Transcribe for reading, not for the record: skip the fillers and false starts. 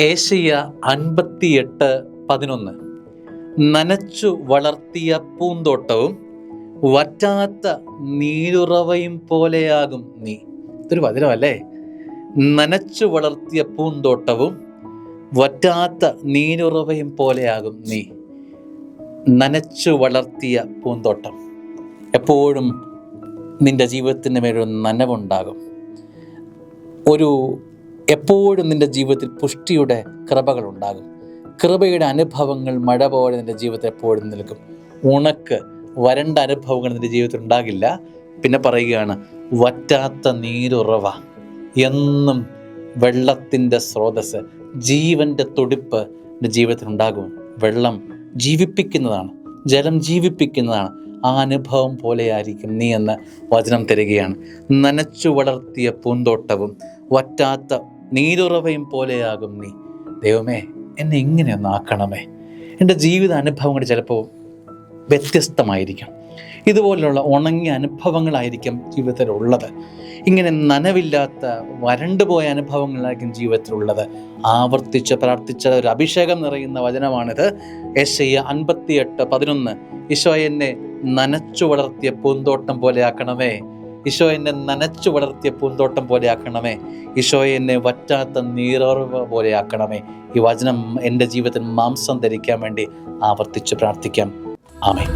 ഏശയ്യ 58:11. നനച്ചു വളർത്തിയ പൂന്തോട്ടവും വറ്റാത്ത നീരുറവയും പോലെയാകും നീ. ഇതൊരു വചനമല്ലേ? നനച്ചു വളർത്തിയ പൂന്തോട്ടവും വറ്റാത്ത നീരുറവയും പോലെയാകും നീ. നനച്ചു വളർത്തിയ പൂന്തോട്ടം. എപ്പോഴും നിന്റെ ജീവിതത്തിന് മേലൊരു നനവുണ്ടാകും. എപ്പോഴും നിന്റെ ജീവിതത്തിൽ പുഷ്ടിയുടെ കൃപകളുണ്ടാകും. കൃപയുടെ അനുഭവങ്ങൾ മഴ പോലെ നിന്റെ ജീവിതത്തിൽ എപ്പോഴും നിൽക്കും. വരണ്ട അനുഭവങ്ങൾ നിന്റെ ജീവിതത്തിൽ ഉണ്ടാകില്ല. പിന്നെ പറയുകയാണ്, വറ്റാത്ത നീരുറവ, എന്നും വെള്ളത്തിൻ്റെ സ്രോതസ്, ജീവൻ്റെ തുടിപ്പ് നിന്റെ ജീവിതത്തിൽ ഉണ്ടാകും. വെള്ളം ജീവിപ്പിക്കുന്നതാണ്, ജലം ജീവിപ്പിക്കുന്നതാണ്. ആ അനുഭവം പോലെയായിരിക്കും നീ എന്ന് വചനം തരികയാണ്. നനച്ചു വളർത്തിയ പൂന്തോട്ടവും വറ്റാത്ത നീരുറവയും പോലെയാകും നീ. ദൈവമേ, എന്നെ ഇങ്ങനെയൊന്ന് ആക്കണമേ. എൻ്റെ ജീവിത അനുഭവങ്ങൾ ചിലപ്പോൾ വ്യത്യസ്തമായിരിക്കും. ഇതുപോലുള്ള ഉണങ്ങിയ അനുഭവങ്ങളായിരിക്കും ജീവിതത്തിലുള്ളത്. ഇങ്ങനെ നനവില്ലാത്ത വരണ്ടുപോയ അനുഭവങ്ങളായിരിക്കും ജീവിതത്തിലുള്ളത്. ആവർത്തിച്ച് പ്രാർത്ഥിച്ച ഒരു അഭിഷേകം നിറയുന്ന വചനമാണിത്. ഏശയ്യ 58:11. ഈശോ, എന്നെ നനച്ചു വളർത്തിയ പൂന്തോട്ടം പോലെ ആക്കണമേ. ഈശോ, എന്നെ നനച്ചു വളർത്തിയ പൂന്തോട്ടം പോലെ ആക്കണമേ. ഈശോ, എന്നെ വറ്റാത്ത നീരുറവ പോലെ ആക്കണമേ. ഈ വചനം എൻ്റെ ജീവിതത്തിൽ മാംസം ധരിക്കാൻ വേണ്ടി ആവർത്തിച്ച് പ്രാർത്ഥിക്കാം. ആമേൻ.